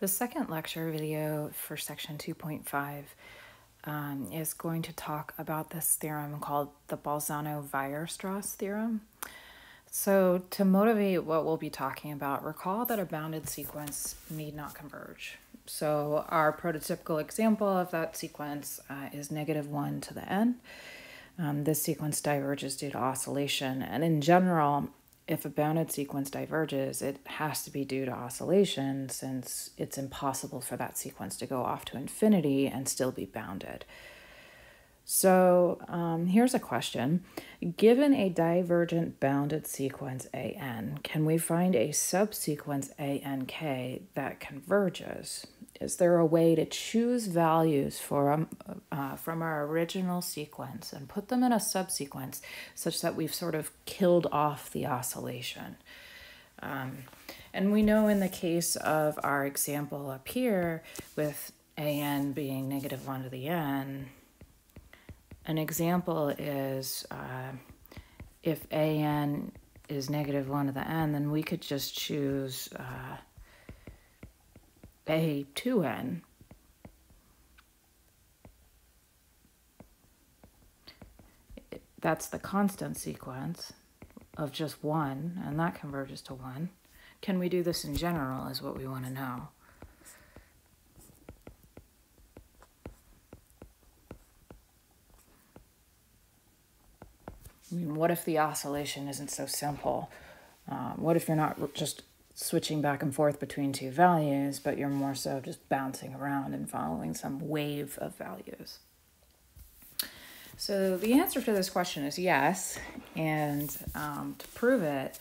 The second lecture video for section 2.5 is going to talk about this theorem called the Bolzano-Weierstrass theorem. So to motivate what we'll be talking about, recall that a bounded sequence need not converge. So our prototypical example of that sequence is -1 to the n. This sequence diverges due to oscillation, and in general, if a bounded sequence diverges, it has to be due to oscillation since it's impossible for that sequence to go off to infinity and still be bounded. So here's a question. Given a divergent bounded sequence AN, can we find a subsequence ANK that converges? Is there a way to choose values from our original sequence and put them in a subsequence such that we've sort of killed off the oscillation? And we know in the case of our example up here with AN being -1 to the n, an example is if AN is -1 to the n, then we could just choose A2n. That's the constant sequence of just 1, and that converges to 1. Can we do this in general is what we want to know. I mean, what if the oscillation isn't so simple? What if you're not just switching back and forth between two values, but you're more so just bouncing around and following some wave of values? So the answer to this question is yes, and to prove it,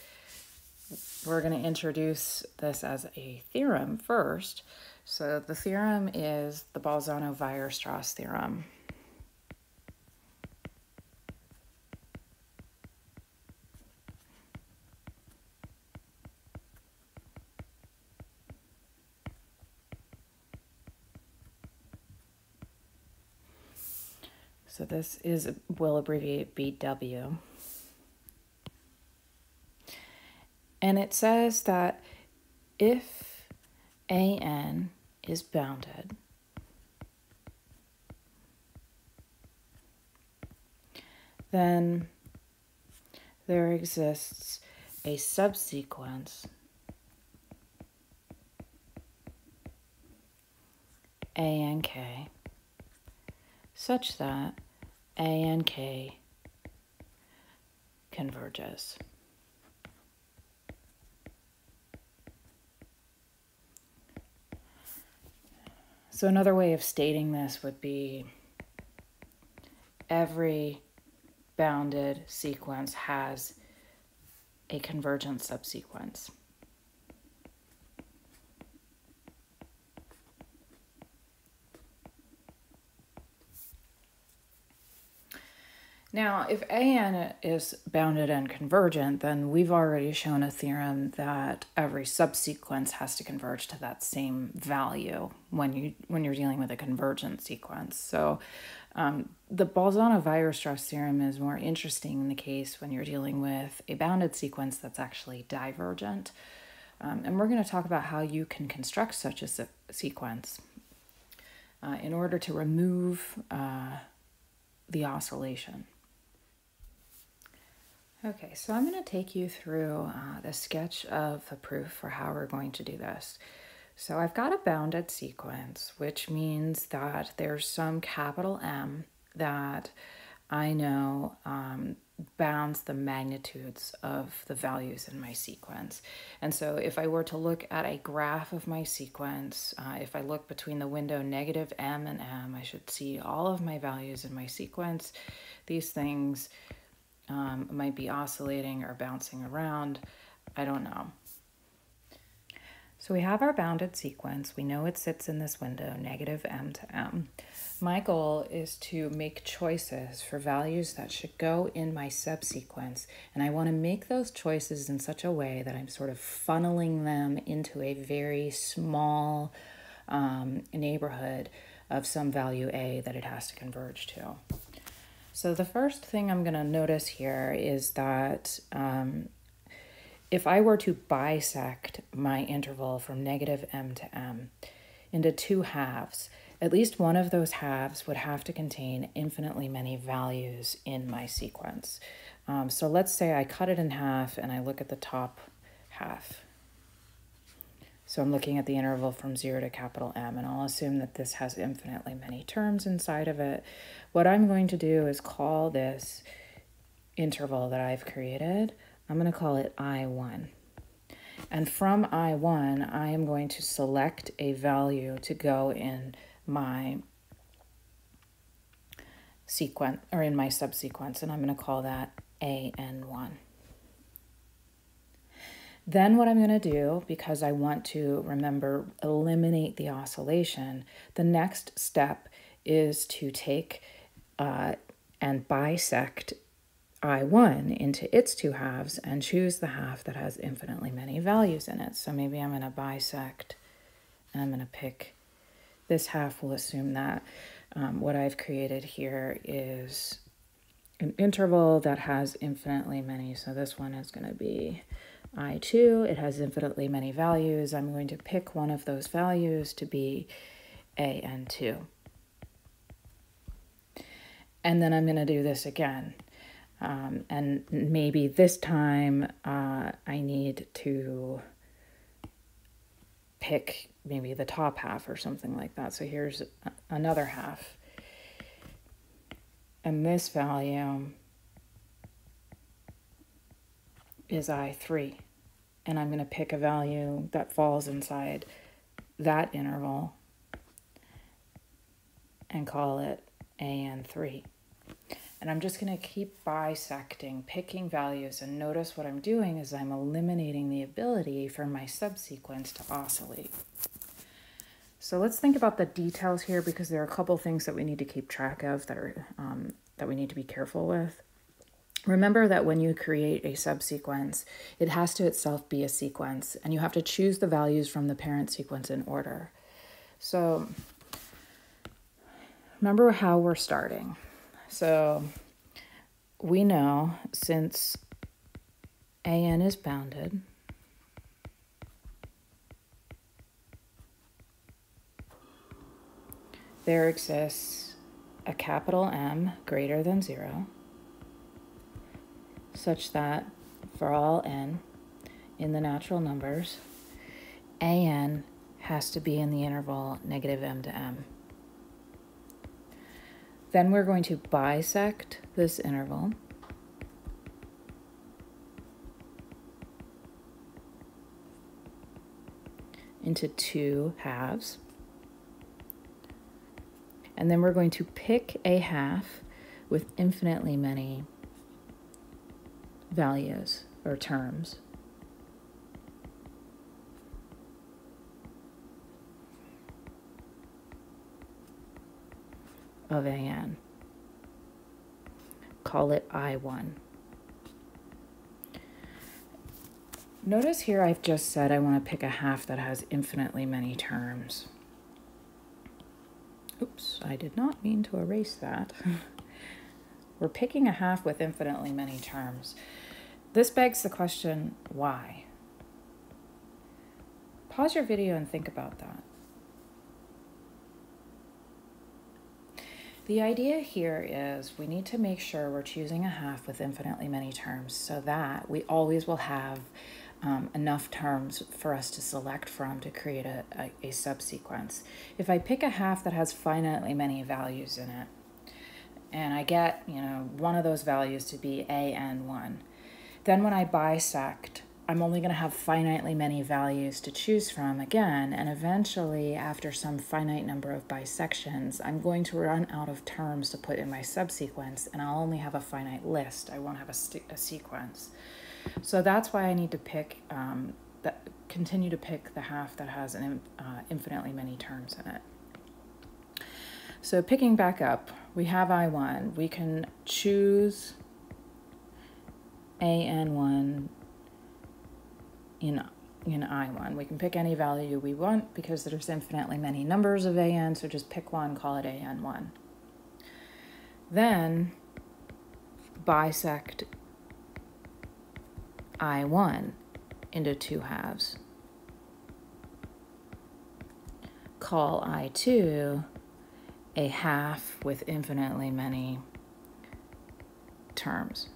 we're going to introduce this as a theorem first. So the theorem is the Bolzano-Weierstrass theorem. So this will abbreviate BW. And it says that if AN is bounded, then there exists a subsequence ANK such that ANK converges. So another way of stating this would be every bounded sequence has a convergent subsequence. Now, if AN is bounded and convergent, then we've already shown a theorem that every subsequence has to converge to that same value when you're dealing with a convergent sequence. So the Bolzano-Weierstrass theorem is more interesting in the case when you're dealing with a bounded sequence that's actually divergent. And we're going to talk about how you can construct such a sequence in order to remove the oscillation. Okay, so I'm going to take you through the sketch of the proof for how we're going to do this. So I've got a bounded sequence, which means that there's some capital M that I know bounds the magnitudes of the values in my sequence. And so if I were to look at a graph of my sequence, if I look between the window -m and m, I should see all of my values in my sequence. These things might be oscillating or bouncing around. I don't know. So we have our bounded sequence. We know it sits in this window, -m to m. My goal is to make choices for values that should go in my subsequence, and I want to make those choices in such a way that I'm sort of funneling them into a very small neighborhood of some value A that it has to converge to. So the first thing I'm going to notice here is that if I were to bisect my interval from negative m to m into two halves, at least one of those halves would have to contain infinitely many values in my sequence. So let's say I cut it in half and I look at the top half. So I'm looking at the interval from 0 to capital M, and I'll assume that this has infinitely many terms inside of it. What I'm going to do is call this interval that I've created, I'm going to call it I1. And from I1, I am going to select a value to go in my sequence, or in my subsequence, and I'm going to call that AN1. Then what I'm going to do, because I want to, remember, eliminate the oscillation, the next step is to take and bisect I1 into its two halves and choose the half that has infinitely many values in it. So maybe I'm going to bisect, and I'm going to pick this half. We'll assume that what I've created here is an interval that has infinitely many. So this one is going to be I2. It has infinitely many values. I'm going to pick one of those values to be AN2. And then I'm going to do this again. And maybe this time I need to pick maybe the top half or something like that. So here's another half. And this value is I3. And I'm going to pick a value that falls inside that interval and call it AN3. And I'm just going to keep bisecting, picking values, and notice what I'm doing is I'm eliminating the ability for my subsequence to oscillate. So let's think about the details here, because there are a couple things that we need to keep track of that are that we need to be careful with. Remember that when you create a subsequence, it has to itself be a sequence, and you have to choose the values from the parent sequence in order. So remember how we're starting. So we know since AN is bounded, there exists a capital M greater than 0, such that for all n in the natural numbers, AN has to be in the interval negative m to m. Then we're going to bisect this interval into two halves. And then we're going to pick a half with infinitely many values or terms. Of AN. Call it I1. Notice here I've just said I want to pick a half that has infinitely many terms. Oops, I did not mean to erase that. We're picking a half with infinitely many terms. This begs the question, why? Pause your video and think about that. The idea here is we need to make sure we're choosing a half with infinitely many terms so that we always will have enough terms for us to select from to create a subsequence. If I pick a half that has finitely many values in it, and I get, one of those values to be AN1, then when I bisect, I'm only going to have finitely many values to choose from again, and eventually, after some finite number of bisections, I'm going to run out of terms to put in my subsequence, and I'll only have a finite list. I won't have a sequence. So that's why I need to continue to pick the half that has infinitely many terms in it. So picking back up, we have I1. We can choose AN1 in I1. We can pick any value we want because there's infinitely many numbers of AN, so just pick one, call it AN1. Then bisect I1 into 2 halves. Call I2 a half with infinitely many terms.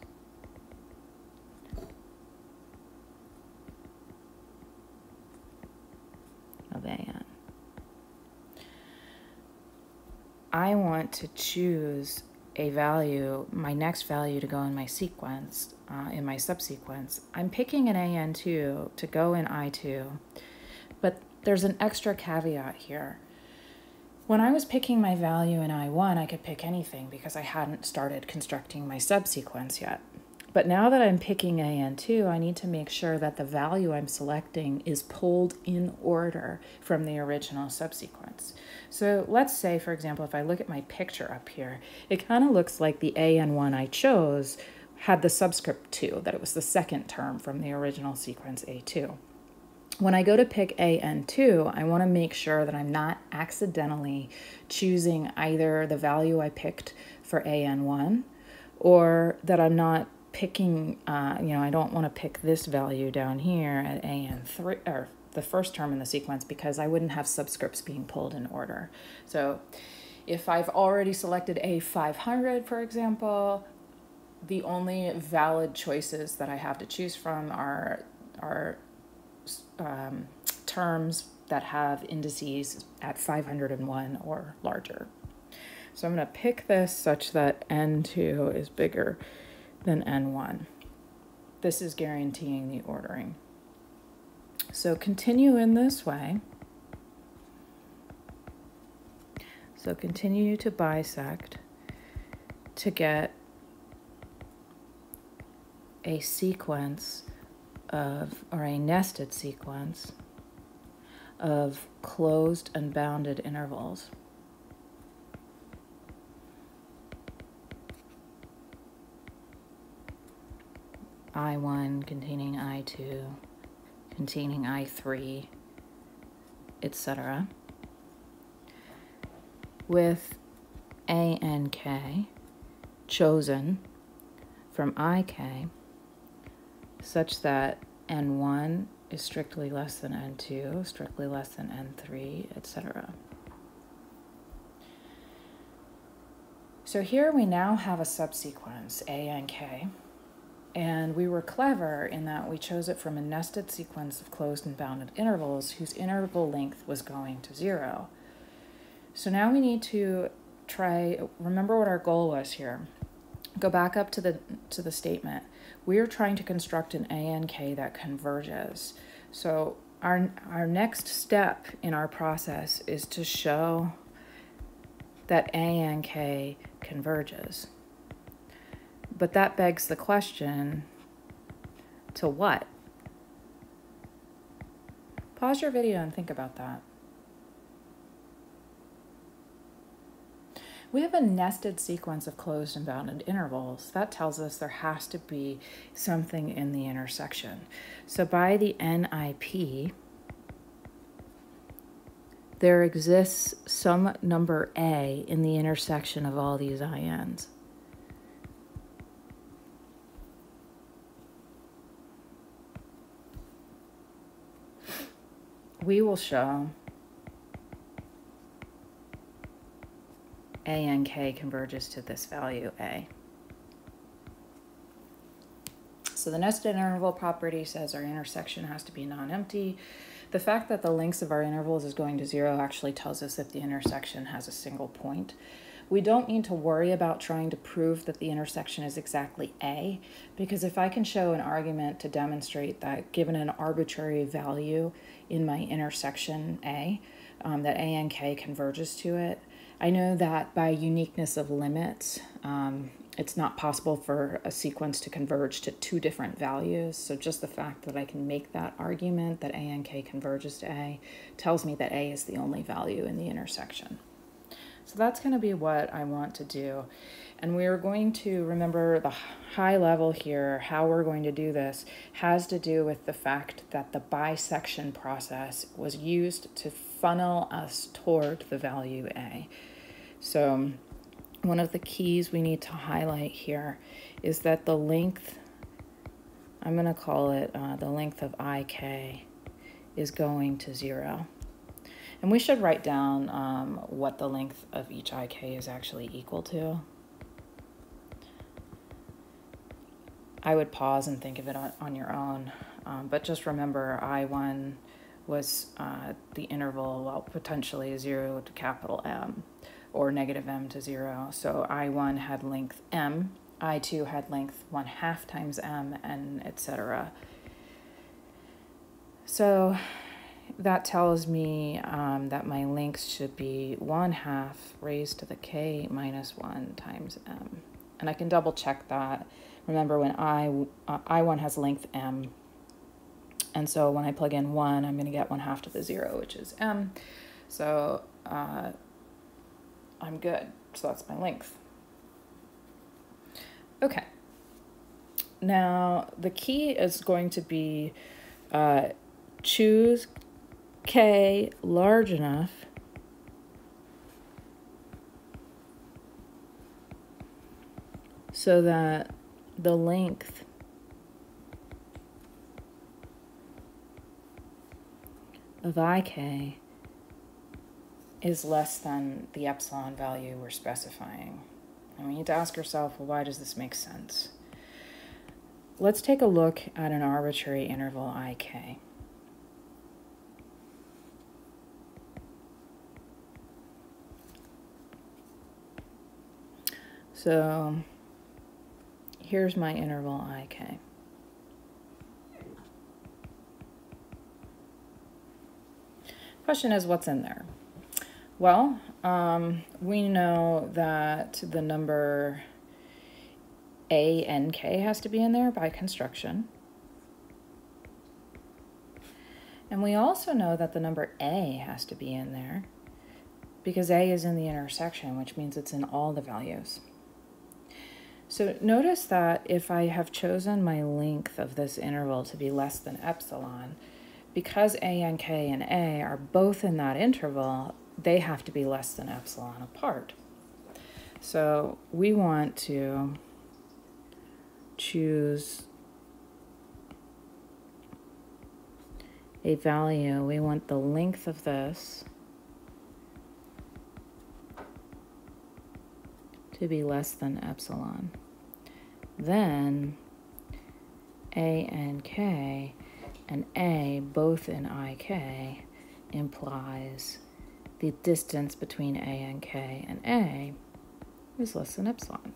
Of AN. I want to choose a value, my next value to go in my sequence, in my subsequence. I'm picking an AN2 to go in I2, but there's an extra caveat here. When I was picking my value in I1, I could pick anything because I hadn't started constructing my subsequence yet. But now that I'm picking AN2, I need to make sure that the value I'm selecting is pulled in order from the original subsequence. So let's say, for example, if I look at my picture up here, it kind of looks like the AN1 I chose had the subscript 2, that it was the second term from the original sequence A2. When I go to pick AN2, I want to make sure that I'm not accidentally choosing either the value I picked for AN1 or that I'm not picking, I don't want to pick this value down here at AN3, or the first term in the sequence, because I wouldn't have subscripts being pulled in order. So if I've already selected A500, for example, the only valid choices that I have to choose from are terms that have indices at 501 or larger. So I'm going to pick this such that N2 is bigger than N1. This is guaranteeing the ordering. So continue in this way. So continue to bisect to get a sequence of, or a nested sequence of closed and bounded intervals. I1 containing I2, containing I3, etc. with A and K chosen from IK such that N1 is strictly less than N2, strictly less than N3, etc. So here we now have a subsequence, A and K. And we were clever in that we chose it from a nested sequence of closed and bounded intervals whose interval length was going to 0. So now we need to remember what our goal was here. Go back up to the statement. We are trying to construct an A and K that converges. So our next step in our process is to show that A and K converges. But that begs the question, to what? Pause your video and think about that. We have a nested sequence of closed and bounded intervals. That tells us there has to be something in the intersection. So by the NIP, there exists some number A in the intersection of all these INs. We will show A and K converges to this value A. So the nested interval property says our intersection has to be non-empty. The fact that the lengths of our intervals is going to 0 actually tells us that the intersection has a single point. We don't need to worry about trying to prove that the intersection is exactly A, because if I can show an argument to demonstrate that given an arbitrary value in my intersection A, that A and K converges to it, I know that by uniqueness of limits, it's not possible for a sequence to converge to 2 different values. So just the fact that I can make that argument that A and K converges to A tells me that A is the only value in the intersection. So that's going to be what I want to do. And we're going to remember the high level here, how we're going to do this has to do with the fact that the bisection process was used to funnel us toward the value A. So one of the keys we need to highlight here is that the length I'm going to call it the length of ik is going to 0. And we should write down what the length of each ik is actually equal to. I would pause and think of it on your own, but just remember I1 was the interval, well, potentially 0 to capital M, or negative M to 0. So I1 had length M, I2 had length 1/2 times M, and etc. So that tells me that my length should be 1/2 raised to the k minus 1 times M. And I can double check that. Remember, when I1 has length M, and so when I plug in 1, I'm going to get 1/2 to the 0, which is M. So I'm good. So that's my length. Okay. Now, the key is going to be choose k large enough so that the length of ik is less than the epsilon value we're specifying. And we need to ask ourselves, well, why does this make sense? Let's take a look at an arbitrary interval ik. So here's my interval ik. Question is, what's in there? Well, we know that the number a and k has to be in there by construction. And we also know that the number a has to be in there because a is in the intersection, which means it's in all the values. So notice that if I have chosen my length of this interval to be less than epsilon, because a and k and a are both in that interval, they have to be less than epsilon apart. So we want to choose a value. We want the length of this to be less than epsilon. Then a and k and a both in ik implies the distance between a and k and a is less than epsilon.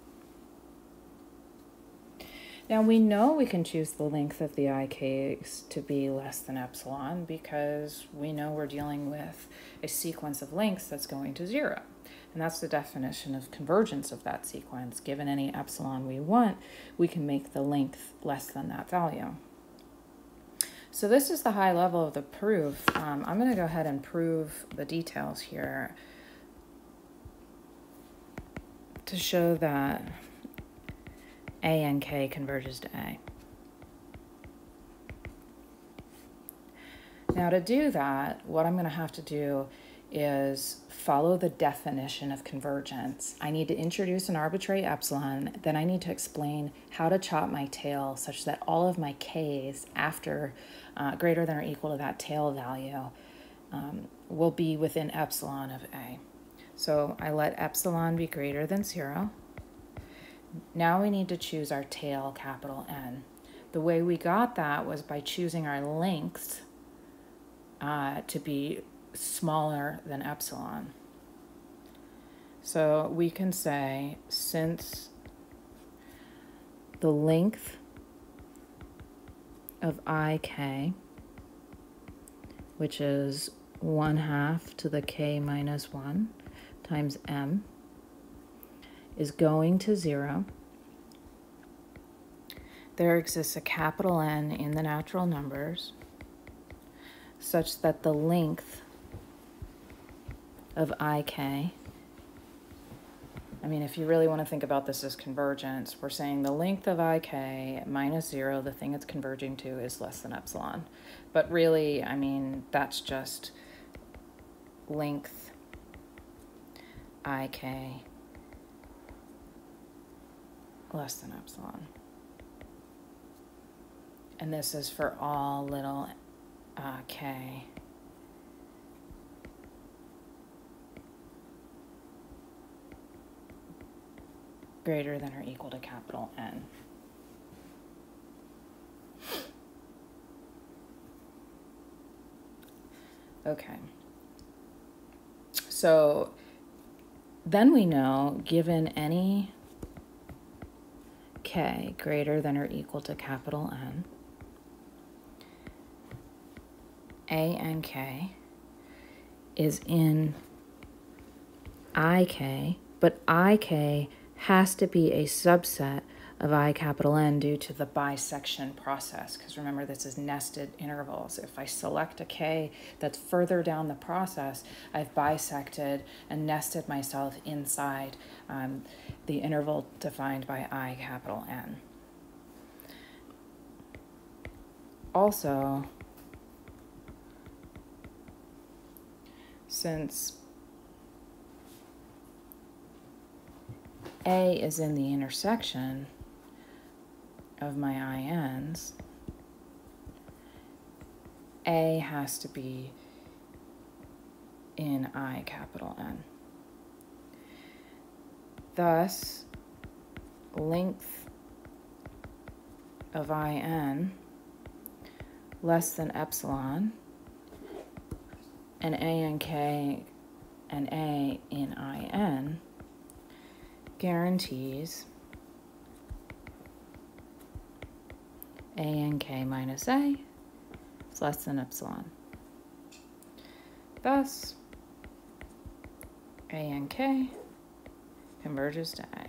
Now we know we can choose the length of the ik's to be less than epsilon because we know we're dealing with a sequence of lengths that's going to 0. And that's the definition of convergence of that sequence. Given any epsilon we want, we can make the length less than that value. So this is the high level of the proof. I'm going to go ahead and prove the details here to show that a and k converges to a. Now to do that, what I'm going to have to do is follow the definition of convergence. I need to introduce an arbitrary epsilon, then I need to explain how to chop my tail such that all of my k's after greater than or equal to that tail value will be within epsilon of a. So I let epsilon be greater than 0. Now we need to choose our tail, capital N. The way we got that was by choosing our length to be smaller than epsilon. So we can say, since the length of ik, which is 1/2 to the k minus 1 times m, is going to 0, there exists a capital N in the natural numbers such that the length of ik, I mean, if you really want to think about this as convergence, we're saying the length of ik minus 0, the thing it's converging to, is less than epsilon. But really, I mean, that's just length ik less than epsilon. And this is for all little k. Greater than or equal to capital N. Okay. So then we know, given any k greater than or equal to capital N, A and k is in ik, but ik has to be a subset of I capital N due to the bisection process, because remember, this is nested intervals. If I select a k that's further down the process, I've bisected and nested myself inside the interval defined by I capital N. Also, since A is in the intersection of my INs, A has to be in I capital N. Thus, length of IN less than epsilon, and A and K and A in IN guarantees A and K minus A is less than epsilon. Thus, A and K converges to A.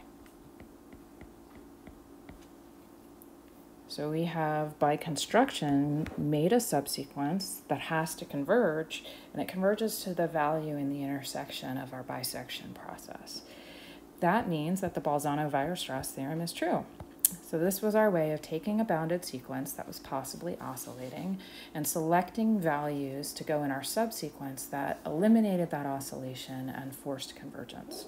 So we have, by construction, made a subsequence that has to converge, and it converges to the value in the intersection of our bisection process. That means that the Bolzano-Weierstrass theorem is true. So this was our way of taking a bounded sequence that was possibly oscillating and selecting values to go in our subsequence that eliminated that oscillation and forced convergence.